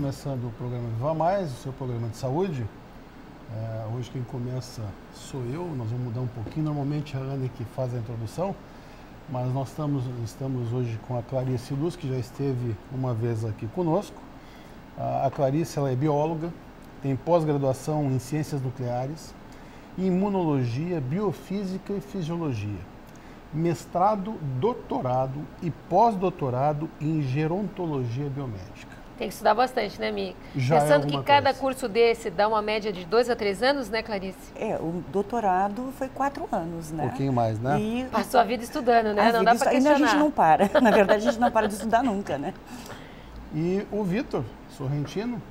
começando o programa Viva Mais, o seu programa de saúde. Hoje quem começa sou eu, nós vamos mudar um pouquinho. Normalmente a Anne que faz a introdução, mas nós estamos hoje com a Clarice Luz, que já esteve uma vez aqui conosco. A Clarice, ela é bióloga, tem pós-graduação em Ciências Nucleares, Imunologia, Biofísica e Fisiologia, mestrado, doutorado e pós-doutorado em Gerontologia Biomédica. Tem que estudar bastante, né, Mica? Já Pensando que cada coisa. curso desse dá uma média de 2 a 3 anos, né, Clarice? O doutorado foi 4 anos, né? Um pouquinho mais, né? E Passou a vida estudando, né? Não dá para ainda questionar. a gente não para. Na verdade, a gente não para de estudar nunca, né? E o Vitor Sorrentino,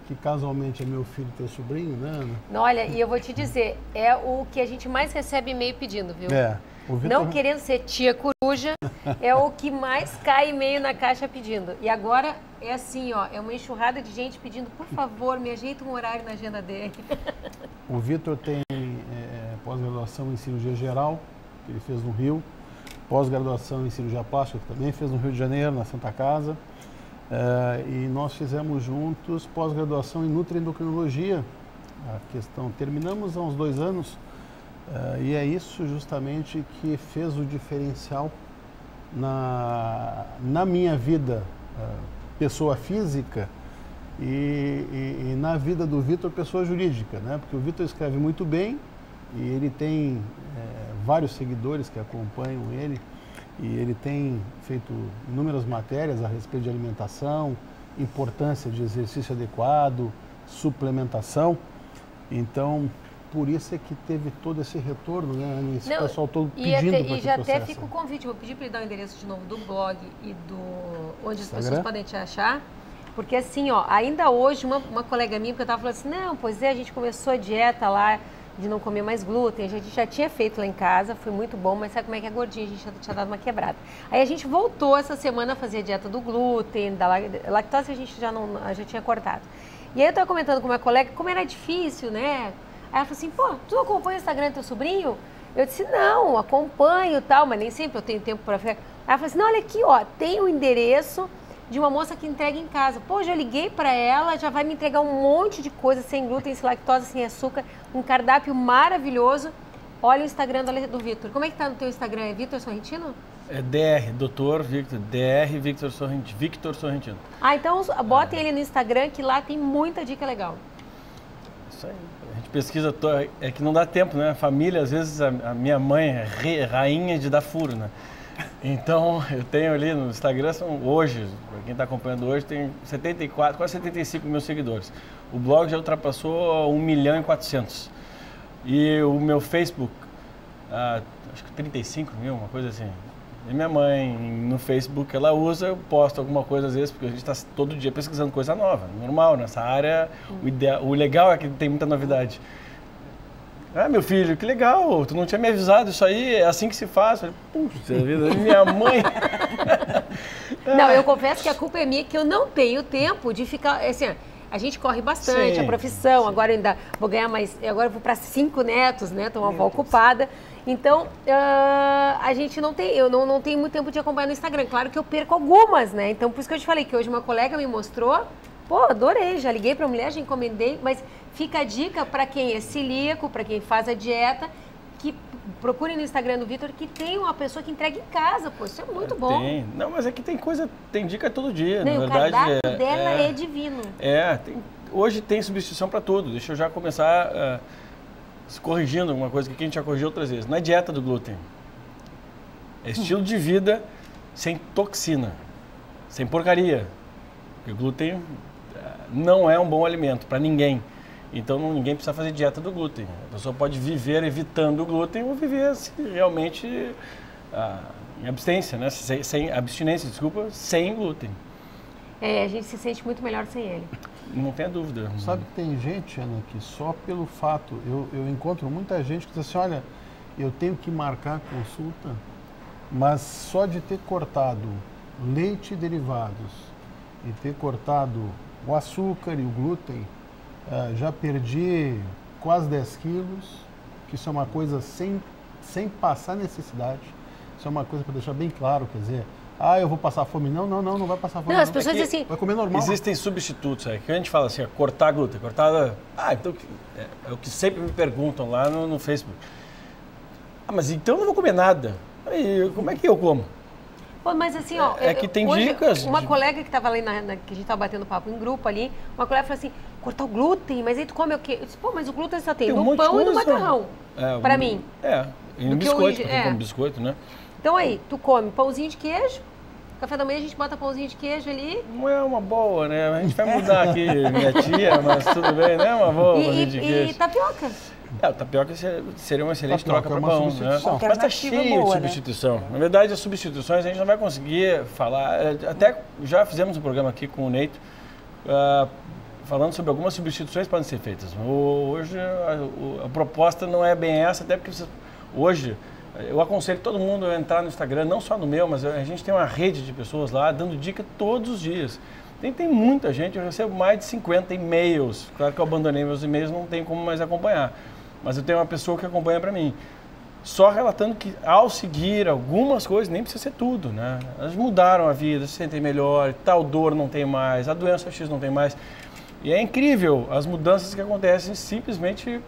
que casualmente é meu filho e teu sobrinho, né, Ana? Olha, e eu vou te dizer, é o que a gente mais recebe e-mail pedindo, viu? O Vitor... Não querendo ser tia coruja, é o que mais cai e-mail na caixa pedindo. E agora é assim, ó, é uma enxurrada de gente pedindo, por favor, me ajeita um horário na agenda dele. O Vitor tem pós-graduação em cirurgia geral, que ele fez no Rio, pós-graduação em cirurgia plástica, que também fez no Rio de Janeiro, na Santa Casa. E nós fizemos juntos pós-graduação em nutriendocrinologia. Terminamos há uns 2 anos, e é isso justamente que fez o diferencial na minha vida, pessoa física, e na vida do Vitor, pessoa jurídica, né? Porque o Vitor escreve muito bem e ele tem vários seguidores que acompanham ele. E ele tem feito inúmeras matérias a respeito de alimentação, importância de exercício adequado, suplementação. Então, por isso é que teve todo esse retorno, né? Esse pessoal todo pedindo para que E já até trouxesse. fica o convite, vou pedir para ele dar o endereço de novo do blog e onde as pessoas podem te achar. Porque assim, ó, ainda hoje uma colega minha, porque eu estava falando assim, não, pois é, a gente começou a dieta lá, de não comer mais glúten, a gente já tinha feito lá em casa, foi muito bom, mas sabe como é que é gordinha, a gente já tinha dado uma quebrada. Aí a gente voltou essa semana a fazer a dieta do glúten, da lactose a gente já tinha cortado. E aí eu estava comentando com uma colega como era difícil, né? Aí ela falou assim, pô, tu acompanha o Instagram do teu sobrinho? Eu disse, não, acompanho e tal, mas nem sempre eu tenho tempo para ficar. Aí ela falou assim, não, olha aqui, ó, tem o endereço de uma moça que entrega em casa. Pô, já liguei para ela, já vai me entregar um monte de coisa sem glúten, sem lactose, sem açúcar, um cardápio maravilhoso. Olha o Instagram do Vitor. Como é que tá no teu Instagram? É Vitor Sorrentino? É DR, Dr. Victor, DR Victor Sorrentino. Ah, então botem ele no Instagram que lá tem muita dica legal. Isso aí. A gente pesquisa, é que não dá tempo, né? A família, às vezes, a minha mãe é rainha de dar furo, né? Então, eu tenho ali no Instagram, hoje, para quem está acompanhando hoje, tem 74, quase 75 mil seguidores. O blog já ultrapassou 1.400.000. E o meu Facebook, acho que 35 mil, uma coisa assim. E minha mãe, no Facebook, ela usa, eu posto alguma coisa às vezes, porque a gente está todo dia pesquisando coisa nova. Normal, nessa área, o legal é que tem muita novidade. Meu filho, que legal, tu não tinha me avisado, isso aí é assim que se faz. Eu falei, puxa vida, minha mãe. Não, eu confesso que a culpa é minha, que eu não tenho tempo de ficar, assim, a gente corre bastante, Sim, a profissão, sim. Agora eu ainda vou ganhar mais, agora eu vou para 5 netos, né, tô uma avó ocupada. Então, a gente não tem, eu não tenho muito tempo de acompanhar no Instagram, claro que eu perco algumas, né, então por isso que eu te falei que hoje uma colega me mostrou, pô, adorei, já liguei para a mulher, já encomendei, mas fica a dica para quem é celíaco, para quem faz a dieta, que procure no Instagram do Vitor que tem uma pessoa que entrega em casa, pô, isso é muito bom. Tem, não, mas é que tem dica todo dia, Não, na o verdade. cardápio dela é divino. Hoje tem substituição para tudo, deixa eu já começar corrigindo uma coisa que a gente já corrigiu outras vezes. Não é dieta do glúten, é estilo de vida sem toxina, sem porcaria, porque o glúten não é um bom alimento para ninguém. Então ninguém precisa fazer dieta do glúten. A pessoa pode viver evitando o glúten ou viver realmente em abstinência, né? Sem abstinência, desculpa, sem glúten. A gente se sente muito melhor sem ele. Não tenha dúvida. Sabe que tem gente, Ana, que só pelo fato, eu encontro muita gente que diz assim, olha, eu tenho que marcar a consulta, mas só de ter cortado leite e derivados e ter cortado o açúcar e o glúten, já perdi quase 10 quilos, que isso é uma coisa sem passar necessidade, isso é uma coisa para deixar bem claro, quer dizer, eu vou passar fome. Não vai passar fome. Não, as pessoas dizem assim... Vai comer normal. Existem substitutos, que a gente fala assim, cortar glúten, então é o que sempre me perguntam lá no Facebook. Mas então eu não vou comer nada. Aí, como é que eu como? Pô, mas assim, que tem hoje, dicas. Uma colega que estava ali, que a gente estava batendo papo em grupo ali, uma colega falou assim, cortar o glúten, mas aí tu come o quê? Eu disse, pô, mas o glúten só tem no pão e no macarrão, pra mim. E no biscoito, pra quem come biscoito, né? Então aí, tu come pãozinho de queijo, café da manhã a gente bota pãozinho de queijo ali. Não é uma boa, né? A gente vai mudar aqui, minha tia, mas tudo bem, né? Uma boa pãozinho de queijo. E tapioca. O tapioca seria uma excelente troca para pão, né? Mas está cheio de substituição. Né? Na verdade, as substituições a gente não vai conseguir falar. Até já fizemos um programa aqui com o Neito, falando sobre algumas substituições que podem ser feitas. Hoje, a proposta não é bem essa, até porque hoje eu aconselho todo mundo a entrar no Instagram, não só no meu, mas a gente tem uma rede de pessoas lá dando dica todos os dias. Tem muita gente, eu recebo mais de 50 e-mails. Claro que eu abandonei meus e-mails, não tem como mais acompanhar. Mas eu tenho uma pessoa que acompanha para mim. Só relatando que ao seguir algumas coisas, nem precisa ser tudo, né? Elas mudaram a vida, se sentem melhor, tal dor não tem mais, a doença X não tem mais. E é incrível as mudanças que acontecem simplesmente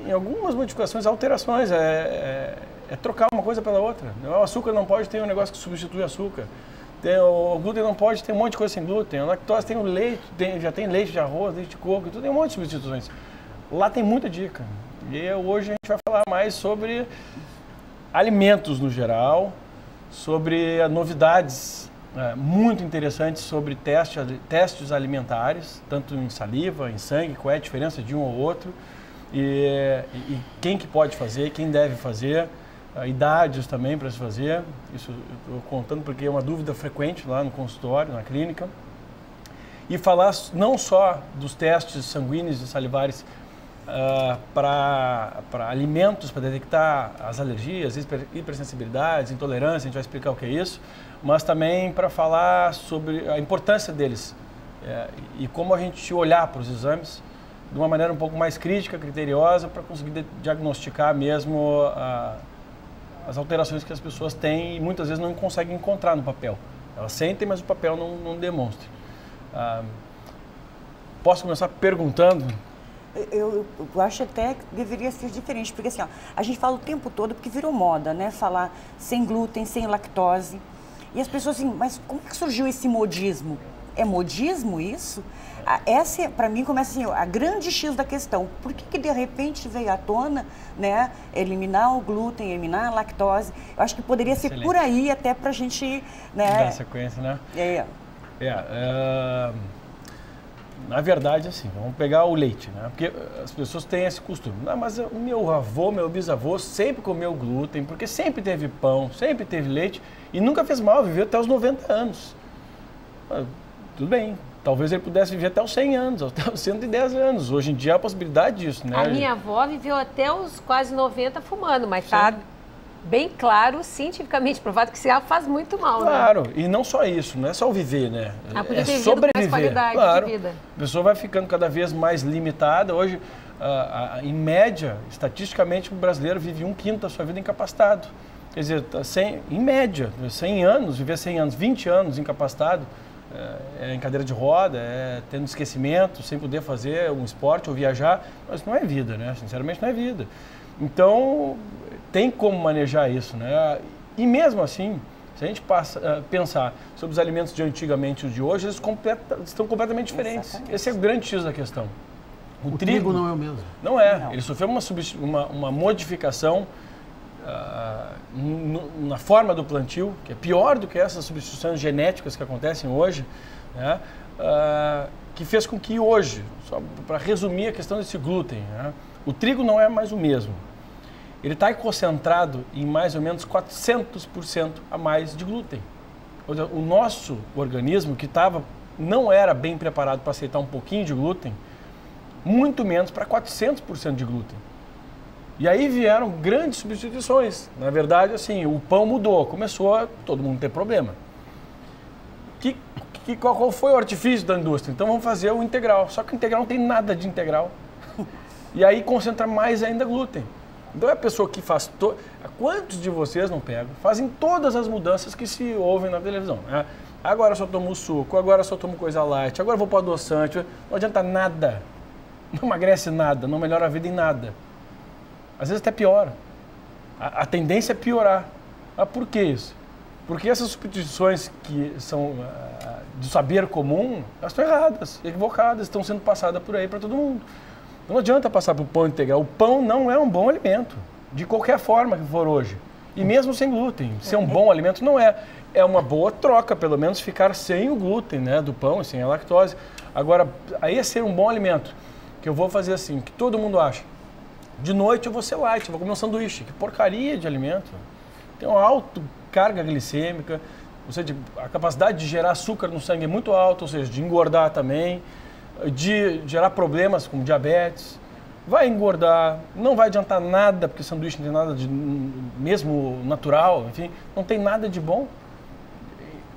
em algumas modificações, alterações. É trocar uma coisa pela outra. O açúcar não pode ter um negócio que substitui açúcar. O glúten não pode ter um monte de coisa sem glúten. A lactose tem o leite, já tem leite de arroz, leite de coco, tudo tem um monte de substituições. Lá tem muita dica. E hoje a gente vai falar mais sobre alimentos no geral, sobre novidades muito interessantes sobre testes alimentares, tanto em saliva, em sangue, qual é a diferença de um ou outro, e quem que pode fazer, quem deve fazer, idades também para se fazer. Isso eu estou contando porque é uma dúvida frequente lá no consultório, na clínica. E falar não só dos testes sanguíneos e salivares para alimentos, para detectar as alergias, hipersensibilidades, intolerância, a gente vai explicar o que é isso, mas também para falar sobre a importância deles e como a gente olhar para os exames de uma maneira um pouco mais crítica, criteriosa, para conseguir diagnosticar mesmo as alterações que as pessoas têm e muitas vezes não conseguem encontrar no papel. Elas sentem, mas o papel não demonstra. Posso começar perguntando? Eu acho até que deveria ser diferente, porque assim, a gente fala o tempo todo, porque virou moda, né? Falar sem glúten, sem lactose. E as pessoas assim, mas como que surgiu esse modismo? É modismo isso? Essa, para mim, começa assim, a grande X da questão. Por que de repente veio à tona, né, eliminar o glúten, eliminar a lactose? Eu acho que poderia ser por aí até para a gente... né, dar sequência, né? Na verdade, assim, vamos pegar o leite, né? Porque as pessoas têm esse costume. Não, mas o meu avô, meu bisavô sempre comeu glúten, porque sempre teve pão, sempre teve leite e nunca fez mal, viveu até os 90 anos. Tudo bem, talvez ele pudesse viver até os 100 anos, até os 110 anos. Hoje em dia há a possibilidade disso, né? A minha avó viveu até os quase 90 fumando, mas tá bem claro, cientificamente provado, que cigarro faz muito mal, claro, né? E não só isso, não é só o viver, né? Podia ter sobreviver. Mais qualidade de vida. A pessoa vai ficando cada vez mais limitada. Hoje, em média, estatisticamente, o brasileiro vive 1/5 da sua vida incapacitado. Quer dizer, em média, 100 anos, viver 100 anos, 20 anos incapacitado, em cadeira de roda, tendo esquecimento, sem poder fazer um esporte ou viajar, mas não é vida, né? Sinceramente, não é vida. Então, tem como manejar isso, né? E mesmo assim, se a gente pensar sobre os alimentos de antigamente e os de hoje, eles estão completamente diferentes. Exatamente. Esse é o grande X da questão. O trigo não é o mesmo. Não é. Não. Ele sofreu uma modificação na forma do plantio, que é pior do que essas substituições genéticas que acontecem hoje, né? Que fez com que hoje, só para resumir a questão desse glúten, né? O trigo não é mais o mesmo. Ele está concentrado em mais ou menos 400% a mais de glúten. Ou seja, o nosso organismo, que não era bem preparado para aceitar um pouquinho de glúten, muito menos para 400% de glúten. E aí vieram grandes substituições. Na verdade, assim, o pão mudou, começou a todo mundo ter problema. Qual foi o artifício da indústria? Então vamos fazer o integral. Só que o integral não tem nada de integral. E aí concentra mais ainda glúten. Então é a pessoa que faz... Quantos de vocês não pegam? Fazem todas as mudanças que se ouvem na televisão, né? Agora eu só tomo suco, agora eu só tomo coisa light, agora eu vou para adoçante. Não adianta nada. Não emagrece nada, não melhora a vida em nada. Às vezes até piora. A tendência é piorar. Ah, por que isso? Porque essas substituições que são do saber comum, elas estão erradas, equivocadas, estão sendo passadas por aí para todo mundo. Não adianta passar para o pão integral. O pão não é um bom alimento, de qualquer forma que for hoje. E mesmo sem glúten, ser um bom alimento não é. É uma boa troca, pelo menos, ficar sem o glúten, né, do pão e sem a lactose. Agora, aí é ser um bom alimento, que eu vou fazer assim, que todo mundo acha. De noite eu vou ser light, eu vou comer um sanduíche. Que porcaria de alimento. Tem uma alta carga glicêmica, ou seja, a capacidade de gerar açúcar no sangue é muito alta, ou seja, de engordar também, de gerar problemas como diabetes. Vai engordar, não vai adiantar nada, porque sanduíche não tem nada de mesmo natural, enfim, não tem nada de bom.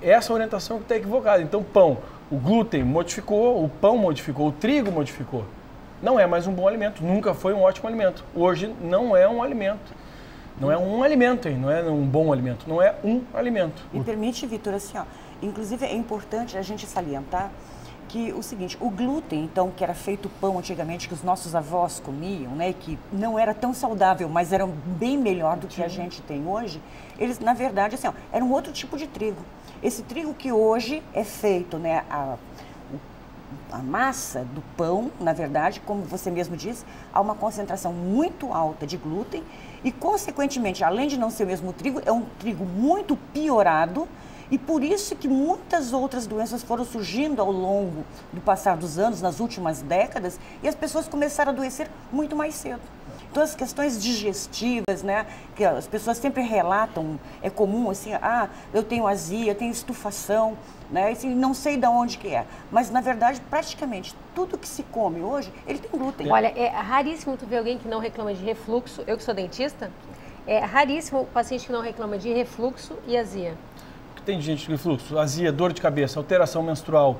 Essa orientação que está equivocada. Então, pão, o glúten modificou, o pão modificou, o trigo modificou. Não é mais um bom alimento, nunca foi um ótimo alimento. Hoje não é um alimento. Não é um alimento, hein? Não é um bom alimento, não é um alimento. Me permite, Vitor, assim, ó, inclusive é importante a gente salientar que o seguinte, o glúten, então, que era feito pão antigamente, que os nossos avós comiam, né, que não era tão saudável, mas era bem melhor do que a gente tem hoje, eles, na verdade, assim, ó, era um outro tipo de trigo. Esse trigo que hoje é feito, né, a massa do pão, na verdade, como você mesmo disse, há uma concentração muito alta de glúten e, consequentemente, além de não ser o mesmo trigo, é um trigo muito piorado e por isso que muitas outras doenças foram surgindo ao longo do passar dos anos, nas últimas décadas, e as pessoas começaram a adoecer muito mais cedo. Então, as questões digestivas, né, que as pessoas sempre relatam, é comum assim, eu tenho azia, eu tenho estufação, né, assim, não sei de onde que é. Mas, na verdade, praticamente tudo que se come hoje, ele tem glúten. Olha, é raríssimo tu ver alguém que não reclama de refluxo, eu que sou dentista, é raríssimo o paciente que não reclama de refluxo e azia. Tem gente com refluxo, azia, dor de cabeça, alteração menstrual,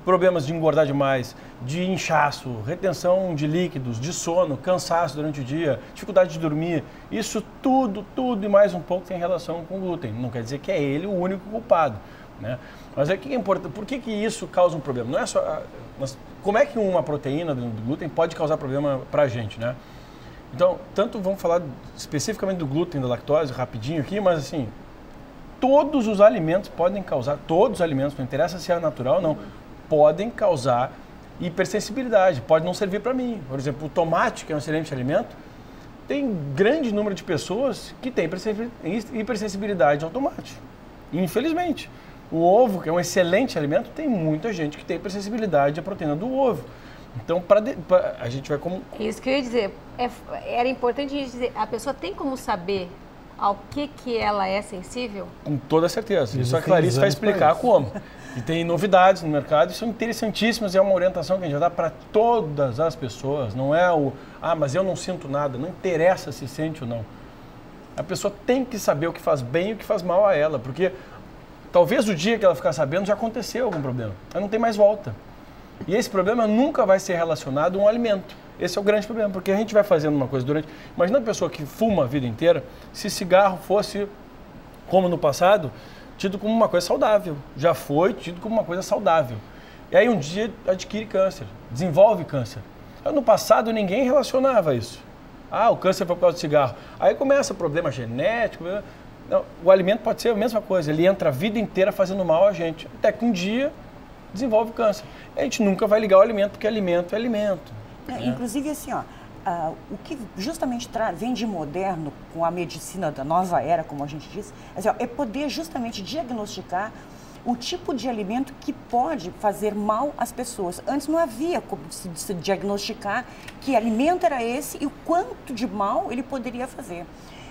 problemas de engordar demais, de inchaço, retenção de líquidos, de sono, cansaço durante o dia, dificuldade de dormir. Isso tudo e mais um pouco tem relação com o glúten. Não quer dizer que é ele o único culpado, né? Mas é que é importante. Por que isso causa um problema? Não é só. Mas como é que uma proteína do glúten pode causar problema para a gente, né? Então, tanto vamos falar especificamente do glúten, da lactose, rapidinho aqui, mas assim, todos os alimentos podem causar, todos os alimentos, não interessa se é natural ou não, podem causar hipersensibilidade, pode não servir para mim. Por exemplo, o tomate, que é um excelente alimento, tem grande número de pessoas que têm hipersensibilidade ao tomate. Infelizmente. O ovo, que é um excelente alimento, tem muita gente que tem hipersensibilidade à proteína do ovo. Então, a gente vai como... Isso que eu ia dizer. Era importante a gente dizer, a pessoa tem como saber ao que ela é sensível? Com toda certeza. Isso a Clarice vai explicar como. E tem novidades no mercado, e são interessantíssimas, e é uma orientação que a gente dá para todas as pessoas. Não é mas eu não sinto nada, não interessa se sente ou não. A pessoa tem que saber o que faz bem e o que faz mal a ela, porque talvez o dia que ela ficar sabendo já aconteceu algum problema. Ela não tem mais volta. E esse problema nunca vai ser relacionado a um alimento. Esse é o grande problema, porque a gente vai fazendo uma coisa durante... Imagina a pessoa que fuma a vida inteira, se cigarro fosse, como no passado, tido como uma coisa saudável. Já foi tido como uma coisa saudável. E aí um dia adquire câncer, desenvolve câncer. No passado ninguém relacionava isso. O câncer foi por causa do cigarro. Aí começa problema genético. Não, o alimento pode ser a mesma coisa, ele entra a vida inteira fazendo mal a gente. Até que um dia desenvolve câncer. A gente nunca vai ligar o alimento, porque alimento é alimento. Inclusive, assim, o que justamente vem de moderno com a medicina da nova era, como a gente diz, é poder justamente diagnosticar o tipo de alimento que pode fazer mal às pessoas. Antes não havia como se diagnosticar que alimento era esse e o quanto de mal ele poderia fazer.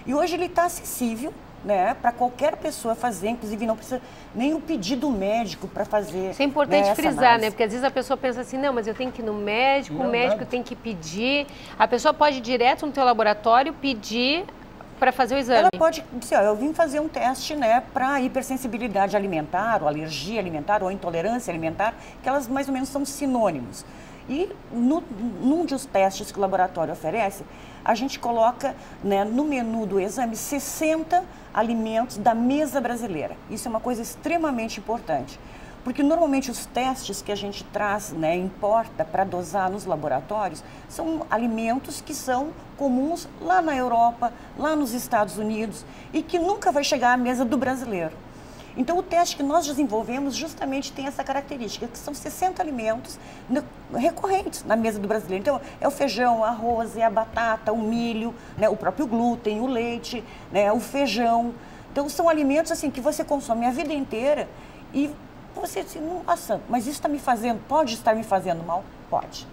E hoje ele está acessível, né, para qualquer pessoa fazer, inclusive não precisa nem o pedido médico para fazer. Isso é importante frisar, né? Porque às vezes a pessoa pensa assim, não, mas eu tenho que ir no médico, o médico tem que pedir. A pessoa pode ir direto no teu laboratório pedir para fazer o exame. Ela pode dizer, eu vim fazer um teste, né, para hipersensibilidade alimentar, ou alergia alimentar, ou intolerância alimentar, que elas mais ou menos são sinônimos. E num dos testes que o laboratório oferece, a gente coloca, né, no menu do exame 60 alimentos da mesa brasileira. Isso é uma coisa extremamente importante, porque normalmente os testes que a gente traz, né, importa para dosar nos laboratórios, são alimentos que são comuns lá na Europa, lá nos Estados Unidos, e que nunca vai chegar à mesa do brasileiro. Então, o teste que nós desenvolvemos justamente tem essa característica, que são 60 alimentos recorrentes na mesa do brasileiro. Então, é o feijão, o arroz, é a batata, o milho, né, o próprio glúten, o leite, né, o feijão. Então, são alimentos assim que você consome a vida inteira e você diz, nossa, mas isso está me fazendo, pode estar me fazendo mal? Pode.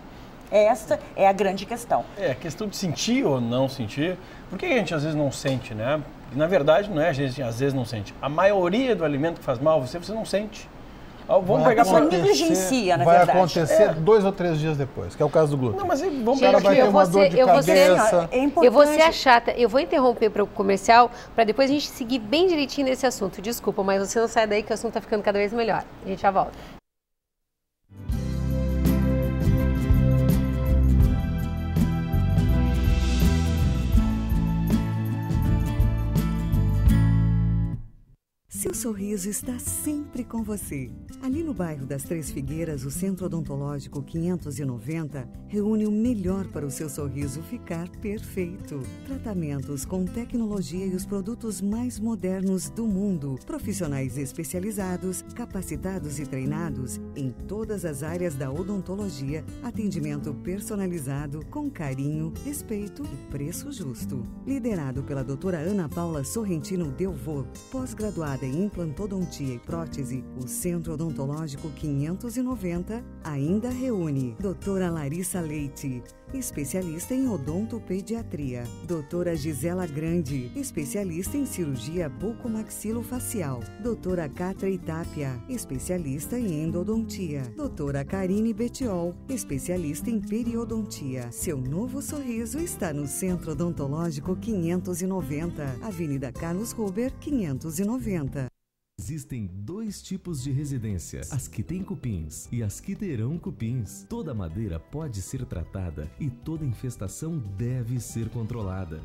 Essa é a grande questão. É a questão de sentir ou não sentir. Por que a gente às vezes não sente, né? Na verdade, não é a gente às vezes não sente. A maioria do alimento que faz mal, você não sente. Vamos pegar para negligencia, na verdade. Vai acontecer 2 ou 3 dias depois, que é o caso do glúten. Não, mas vamos pegar vai ter uma dor de cabeça. Eu vou ser a chata. Eu vou interromper para o comercial para depois a gente seguir bem direitinho nesse assunto. Desculpa, mas você não sai daí que o assunto está ficando cada vez melhor. A gente já volta. Seu sorriso está sempre com você. Ali no bairro das Três Figueiras, o Centro Odontológico 590 reúne o melhor para o seu sorriso ficar perfeito. Tratamentos com tecnologia e os produtos mais modernos do mundo. Profissionais especializados, capacitados e treinados em todas as áreas da odontologia. Atendimento personalizado, com carinho, respeito e preço justo. Liderado pela doutora Ana Paula Sorrentino Delvaux, pós-graduada em implantodontia e prótese, o Centro Odontológico 590 ainda reúne doutora Larissa Leite, especialista em odontopediatria, doutora Gisela Grande, especialista em cirurgia bucomaxilofacial, doutora Cátia Tapia, especialista em endodontia, doutora Karine Betiol, especialista em periodontia. Seu novo sorriso está no Centro Odontológico 590, Avenida Carlos Ruber, 590. Existem 2 tipos de residência, as que têm cupins e as que terão cupins. Toda madeira pode ser tratada e toda infestação deve ser controlada.